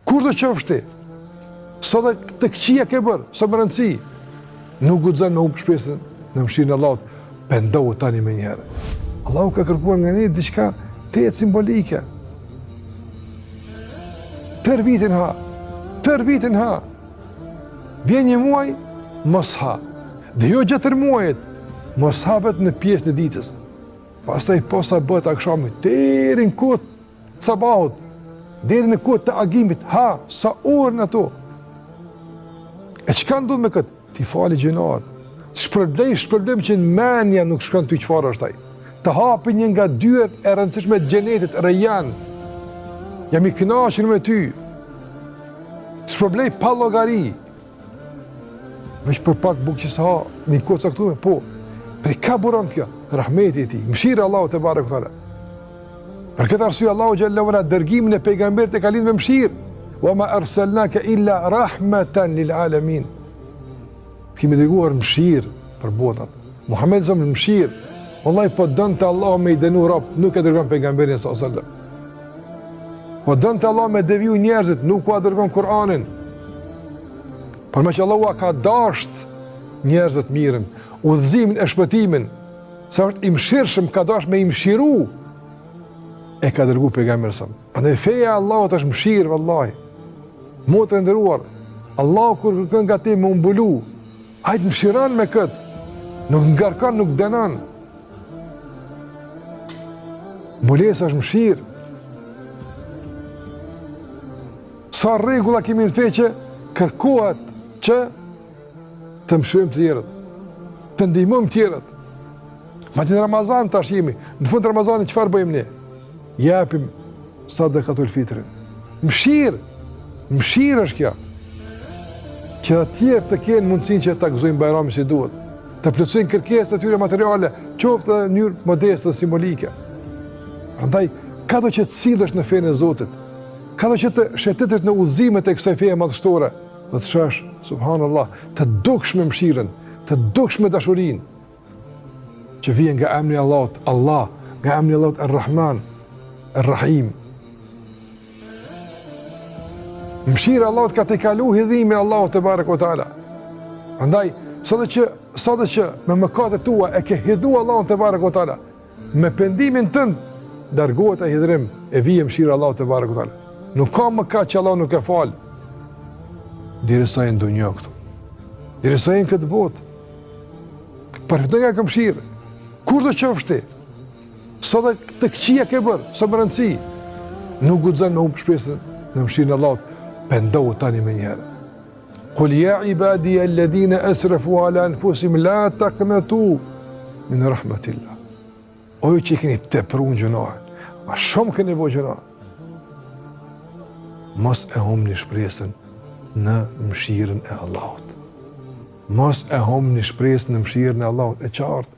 Kur do qofshti, sa dhe të këqia ke bërë, sa më rëndësi, nuk guxon me humbë shpresën në mëshirën e Allahut, pendohu tani me njëherë. Allahu ka kërkuar nga ne diçka të jetë simbolike. Tër vitin ha. Vjen një muaj, mos ha. Dhe jo gjatë muajit, mos ha vetë në pjesën e ditës. Pastaj posa bëhet akşamit, deri në kohë të sabahut, deri në kohë të agimit, ha, sa orë në to. E çka ndodh me këtë? Ti fali gjinohat. Shpërblem që në menja nuk shkon ty çfarë është ai. Të hapi një nga dyert e rëndësishme të xhenetit, Rayyan. Jam i kënaqur me ty. Shpërblej pa llogari. Veç për pak bukë që sa një kohë caktuar, po. Për ka buron kjo? Rahmeti i tij, mëshira e Allahut te barekuhu teala. Për këtë arsye Allahu xhallahu ala dërgimin e pejgamberit e ka lidhur me mëshirë. Wa ma arsalnaka illa rahmatan lil alamin. Kemi dërguar mëshirë për botat. Muhamedi zot mëshirë. Wallahi po donte Allahu me i dënu rob, nuk e dërgon pejgamberin sallallahu alaihi wasallam. Po donte Allahu me deviju njerëzit, nuk u dërgon Kur'anin. Por më që Allahu ka dashur njerëzit mirën, udhëzimin e shpëtimin, sa është i mëshirshëm, ka dashur me i mëshiru, e ka dërguar pejgamberin sa. Prandaj feja e Allahut është mëshirë vallahi. Motë nderuar, Allahu kur kërkon nga ti më mbulu, hajt mëshiron me kët. Nuk ngarkon, nuk dënon. Mbulesa është mëshirë. Sa rregulla kemi në fe që kërkohet që të mëshirojmë të tjerët, të ndihmojmë të tjerët. Madje në Ramazan tash jemi, në fund të Ramazanit çfarë bëjmë ne? Japim sadakatul fitrin. Mëshirë është kjo. Që të tjerë të kenë mundësinë që ta gëzojnë Bajramin si duhet, të plotësojnë kërkesat e tyre materiale, qoftë në mënyrë modeste, simbolike. Prandaj, kado që të sillesh në fenë e Zotit, kado që të shëtitesh në udhëzimet e kësaj feje madhështore, do të shohësh, subhanallahu, të dukshme mëshirën, të dukshme dashurinë që vjen nga emri i Allahut, Allah, nga emri i Allahut Ar-Rahman, Ar-Rahim. Mëshira e Allahut ka të kalu hidhimin e Allahut te barekuhu teala. Prandaj, sado që me mëkatet tua e ke hidhu Allahun te barekuhu teala, me pendimin tënd largohet ai hidhrim e vije mëshira e Allahut te barekuhu teala. Nuk ka mëkat që Allah nuk e fal. Derisa e ndonjë këtu. Derisa e në këtë botë. Përfiton nga mëshirë. Kur do qofshti? Sa dhe të këqia ke bërë, sa më rëndësi, nuk guxon me humbë shpresën në mëshirën e Allahut, pendohu tani me njëherë. Qul ya ibadiya alladhina asrafu ala anfusihim la taqnatu min rahmatillah. O ju që keni tepruar gjunohe, ma shumë keni bërë gjunohe, mos e humbni shpresën në mëshirën e Allahut. Mos e humbni shpresën në mëshirën e Allahut, e qartë.